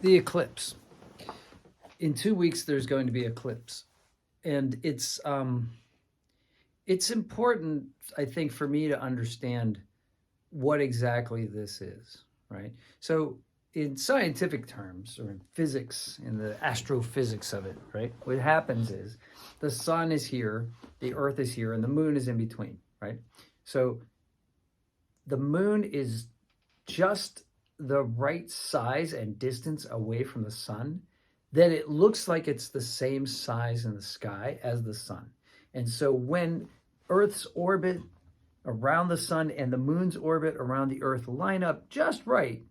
the eclipse. In 2 weeks, there's going to be eclipse, and it's important, I think, for me to understand what exactly this is, right? So, in scientific terms, or in physics, in the astrophysics of it, right? What happens is the sun is here, the Earth is here, and the moon is in between, right? So, the moon is just the right size and distance away from the sun, then it looks like it's the same size in the sky as the sun. And so when Earth's orbit around the sun and the moon's orbit around the Earth line up just right,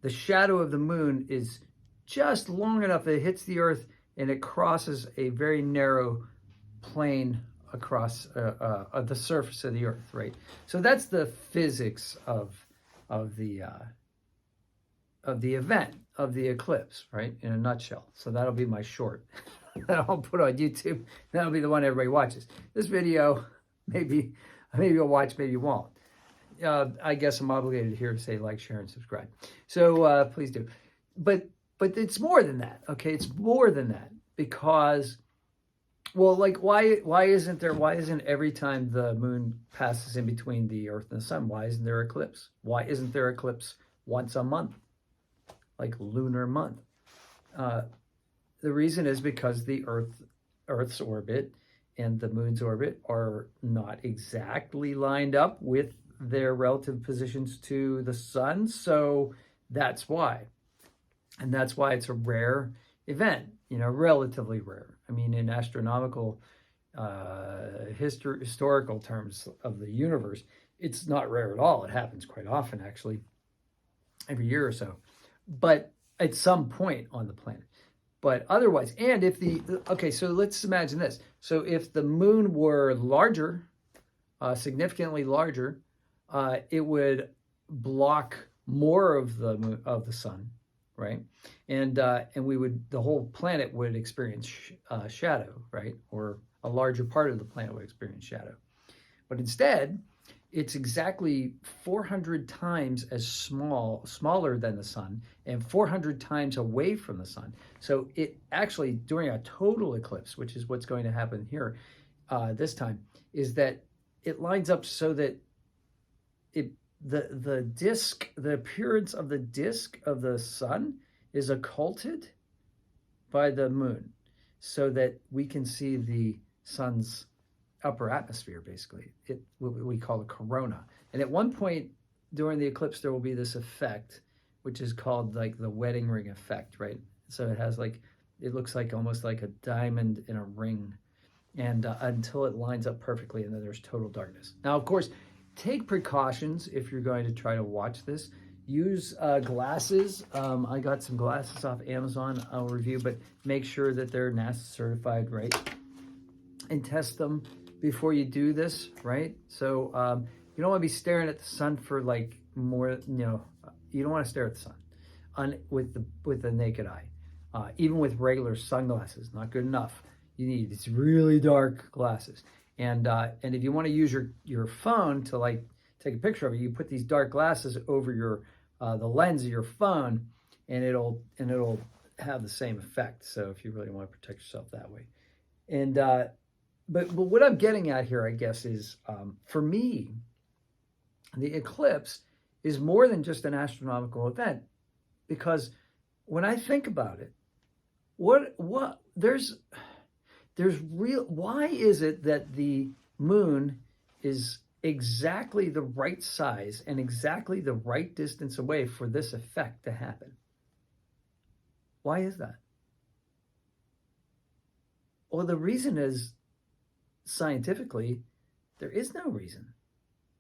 the shadow of the moon is just long enough that it hits the Earth and it crosses a very narrow plane across the surface of the Earth, right? So that's the physics of the event, of the eclipse, right? In a nutshell. So that'll be my short that I'll put on YouTube. That'll be the one everybody watches. This video, maybe you'll watch, maybe you won't. I guess I'm obligated here to say like, share, and subscribe. So please do. But it's more than that, okay? It's more than that because, well, like why isn't every time the moon passes in between the Earth and the sun, why isn't there eclipse? Why isn't there eclipse once a month, like lunar month? The reason is because the Earth's orbit and the moon's orbit are not exactly lined up with their relative positions to the sun, so that's why. And that's why it's a rare event, relatively rare. I mean, in astronomical historical terms of the universe, it's not rare at all. It happens quite often, actually, every year or so, but at some point on the planet. But otherwise, and if so let's imagine this. So if the moon were larger, significantly larger, it would block more of the sun, right? And the whole planet would experience shadow, right? Or a larger part of the planet would experience shadow. But instead, it's exactly 400 times as smaller than the sun, and 400 times away from the sun. So it actually, during a total eclipse, which is what's going to happen here this time, is that it lines up so that the disk, the appearance of the disk of the sun is occulted by the moon, so that we can see the sun's upper atmosphere, basically, what we call the corona. And at one point during the eclipse, there will be this effect, which is called like the wedding ring effect, right? So it has it looks like almost like a diamond in a ring, and until it lines up perfectly, and then there's total darkness. Now, of course, take precautions if you're going to try to watch this. Use glasses. I got some glasses off Amazon I'll review, but make sure that they're NASA certified, right? And test them before you do this, right? So you don't want to be staring at the sun for more, you don't want to stare at the sun with the naked eye. Even with regular sunglasses, not good enough. You need these really dark glasses. And if you want to use your phone to take a picture of it, you put these dark glasses over the lens of your phone, and it'll have the same effect. So if you really want to protect yourself that way, and but what I'm getting at here, I guess, is for me, the eclipse is more than just an astronomical event, because when I think about it, there's real. Why is it that the moon is exactly the right size and exactly the right distance away for this effect to happen? Why is that? Well, the reason is, scientifically, there is no reason.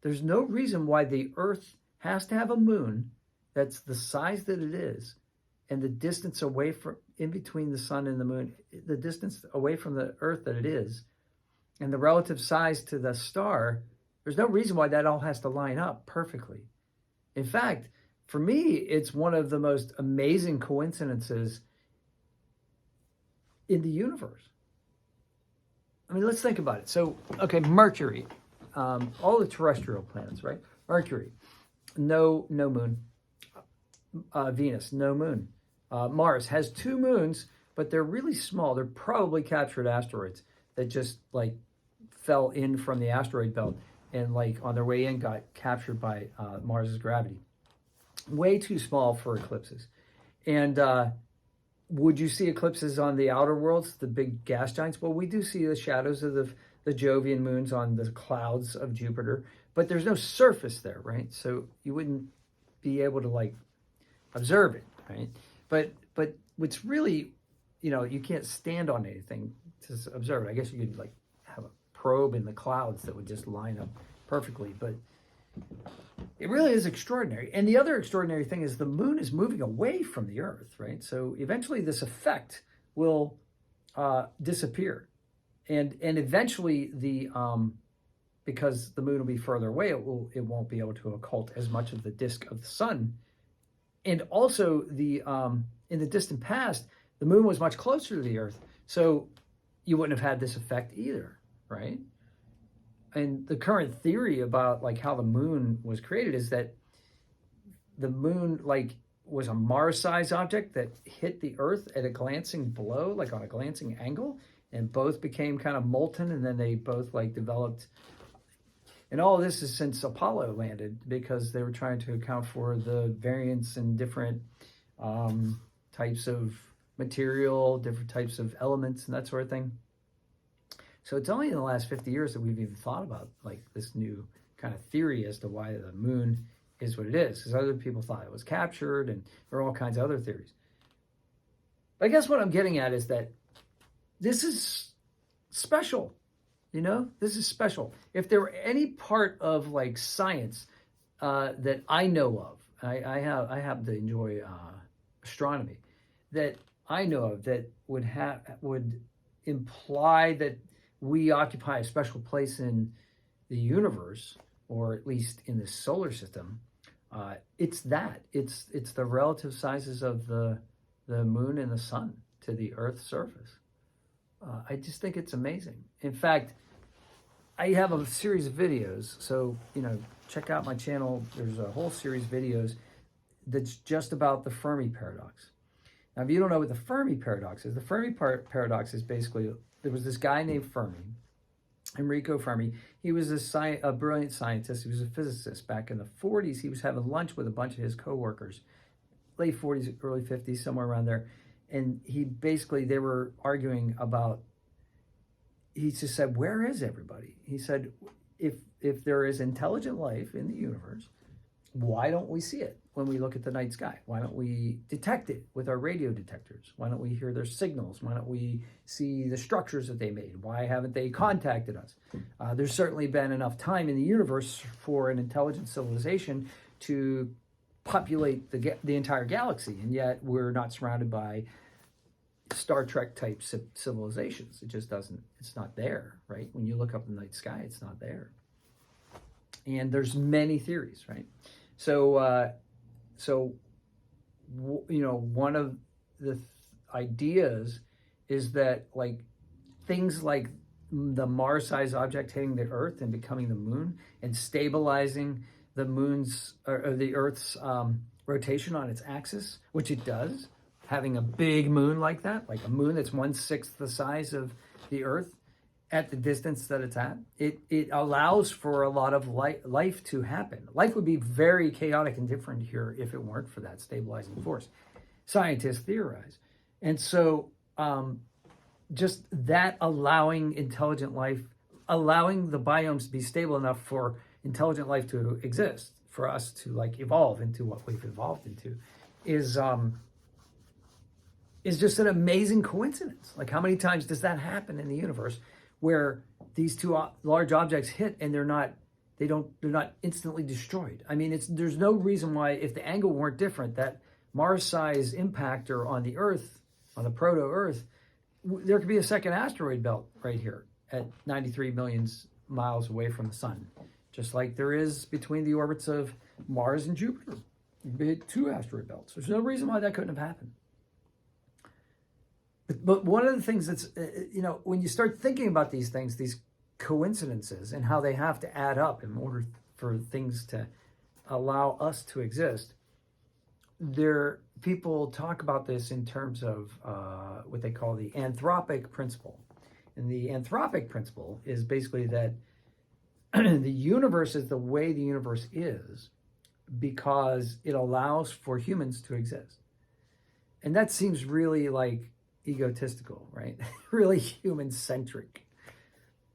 There's no reason why the Earth has to have a moon that's the size that it is, and the distance away from, in between the sun and the moon, the distance away from the Earth that it is, and the relative size to the star, there's no reason why that all has to line up perfectly. In fact, for me, it's one of the most amazing coincidences in the universe. I mean, let's think about it. So, okay, Mercury, all the terrestrial planets, right? Mercury, no moon. Venus, no moon. Mars has 2 moons, but they're really small. They're probably captured asteroids that just like fell in from the asteroid belt and like on their way in got captured by Mars's gravity. Way too small for eclipses. And would you see eclipses on the outer worlds, the big gas giants? Well, we do see the shadows of the Jovian moons on the clouds of Jupiter, but there's no surface there, right? So you wouldn't be able to like observe it, right? But what's really, you can't stand on anything to observe it. I guess you could like have a probe in the clouds that would just line up perfectly, but it really is extraordinary. And the other extraordinary thing is the moon is moving away from the Earth, right? So eventually this effect will disappear. And eventually because the moon will be further away, it won't be able to occult as much of the disk of the sun. And also in the distant past, the moon was much closer to the Earth, so you wouldn't have had this effect either, right? And the current theory about like how the moon was created is that the moon like was a Mars-sized object that hit the Earth at a glancing blow, like on a glancing angle, and both became kind of molten, and then they both like developed. And all of this is since Apollo landed, because they were trying to account for the variance in different types of material, different types of elements, and that sort of thing. So it's only in the last 50 years that we've even thought about like this new kind of theory as to why the moon is what it is, because other people thought it was captured, and there are all kinds of other theories. But I guess what I'm getting at is that this is special. This is special. If there were any part of like science that I know of, I happen to enjoy astronomy, that I know of that would imply that we occupy a special place in the universe, or at least in the solar system. It's the relative sizes of the moon and the sun to the Earth's surface. I just think it's amazing. In fact, I have a series of videos, so check out my channel. There's a whole series of videos that's just about the Fermi paradox. Now, if you don't know what the Fermi paradox is, the Fermi paradox is basically, there was this guy named Fermi, Enrico Fermi. He was a brilliant scientist. He was a physicist. Back in the 40s, he was having lunch with a bunch of his coworkers, late 40s, early 50s, somewhere around there. And they were arguing about, he just said, where is everybody? He said, if there is intelligent life in the universe, why don't we see it when we look at the night sky? Why don't we detect it with our radio detectors? Why don't we hear their signals? Why don't we see the structures that they made? Why haven't they contacted us? There's certainly been enough time in the universe for an intelligent civilization to populate the entire galaxy, and yet we're not surrounded by Star Trek type civilizations. It just doesn't, it's not there, right? When you look up in the night sky, it's not there. And there's many theories, right? So, one of the ideas is that like things like the Mars-sized object hitting the Earth and becoming the moon and stabilizing the moon's or the Earth's rotation on its axis, which it does, having a big moon like that, like a moon that's 1/6 the size of the Earth at the distance that it's at, it allows for a lot of life to happen. Life would be very chaotic and different here if it weren't for that stabilizing force. Scientists theorize. And so just that allowing intelligent life, allowing the biomes to be stable enough for intelligent life to exist, for us to like evolve into what we've evolved into, is just an amazing coincidence. Like, how many times does that happen in the universe where these two large objects hit and they're not instantly destroyed? I mean, there's no reason why, if the angle weren't different, that Mars-sized impactor on the Earth, on the proto-Earth, there could be a second asteroid belt right here at 93 million miles away from the sun, just like there is between the orbits of Mars and Jupiter. You'd be 2 asteroid belts. There's no reason why that couldn't have happened. But one of the things that's, when you start thinking about these things, these coincidences, and how they have to add up in order for things to allow us to exist, people talk about this in terms of what they call the anthropic principle. And the anthropic principle is basically that the universe is the way the universe is because it allows for humans to exist. And that seems really like egotistical, right? Really human-centric.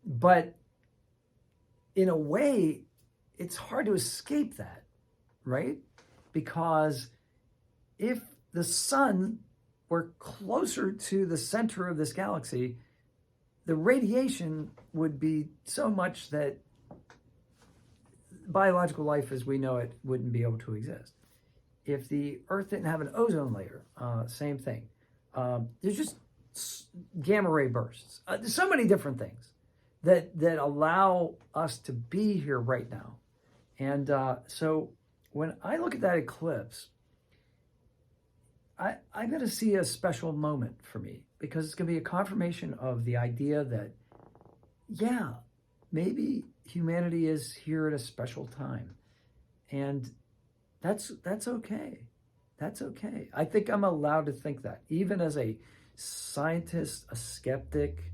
But in a way, it's hard to escape that, right? Because if the sun were closer to the center of this galaxy, the radiation would be so much that biological life as we know it wouldn't be able to exist. If the Earth didn't have an ozone layer, same thing. There's just gamma ray bursts. There's so many different things that allow us to be here right now. And so when I look at that eclipse, I'm going to see a special moment for me because it's going to be a confirmation of the idea that, yeah, maybe humanity is here at a special time. And that's okay. That's okay. I think I'm allowed to think that, even as a scientist, a skeptic.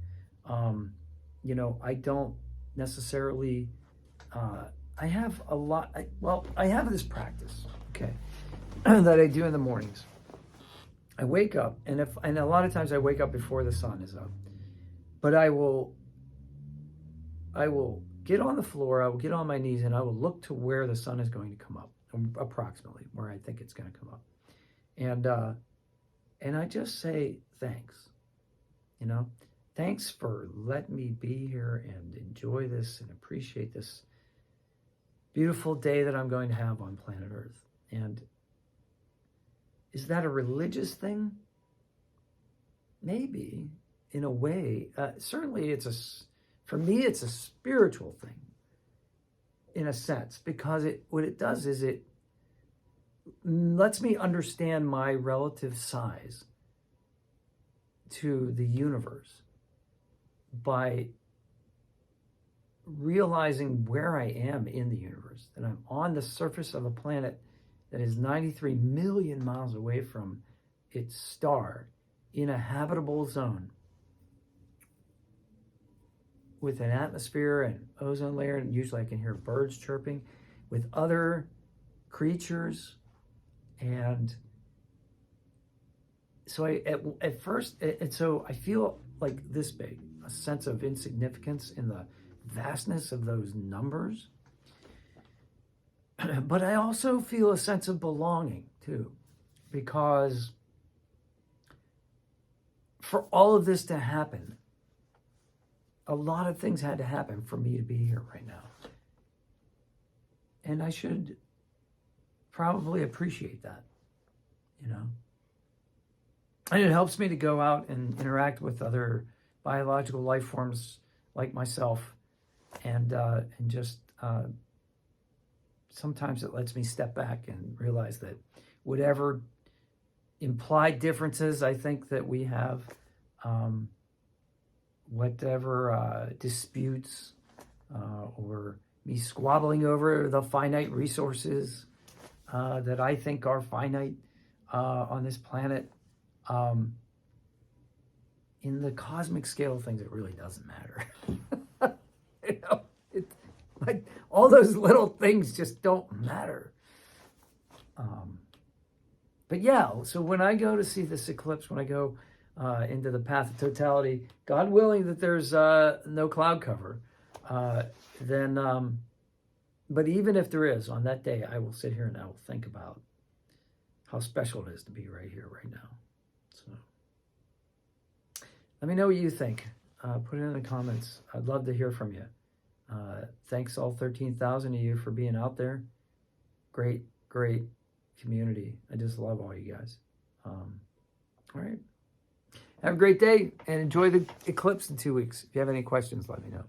I don't necessarily. I have a lot. I have this practice, okay, that I do in the mornings. I wake up, and a lot of times I wake up before the sun is up, but I will get on the floor. I will get on my knees, and I will look to where the sun is going to come up. Approximately where I think it's going to come up, and I just say thanks, thanks for letting me be here and enjoy this and appreciate this beautiful day that I'm going to have on planet Earth. And is that a religious thing? Maybe, in a way. Certainly, for me, it's a spiritual thing. In a sense, because what it does is it lets me understand my relative size to the universe by realizing where I am in the universe, that I'm on the surface of a planet that is 93 million miles away from its star in a habitable zone with an atmosphere and ozone layer, and usually I can hear birds chirping, with other creatures. And so so I feel like this big, a sense of insignificance in the vastness of those numbers. But I also feel a sense of belonging too, because for all of this to happen, a lot of things had to happen for me to be here right now. And I should probably appreciate that, And it helps me to go out and interact with other biological life forms like myself. And just sometimes it lets me step back and realize that whatever implied differences I think that we have, whatever disputes or me squabbling over the finite resources that I think are finite on this planet, in the cosmic scale of things, it really doesn't matter. Like all those little things just don't matter. But yeah, so when I go to see this eclipse, when I go into the path of totality, God willing that there's no cloud cover, then, but even if there is, on that day, I will sit here and I will think about how special it is to be right here, right now. So let me know what you think. Put it in the comments. I'd love to hear from you. Thanks all 13,000 of you for being out there. Great, great community. I just love all you guys. All right. Have a great day and enjoy the eclipse in 2 weeks. If you have any questions, let me know.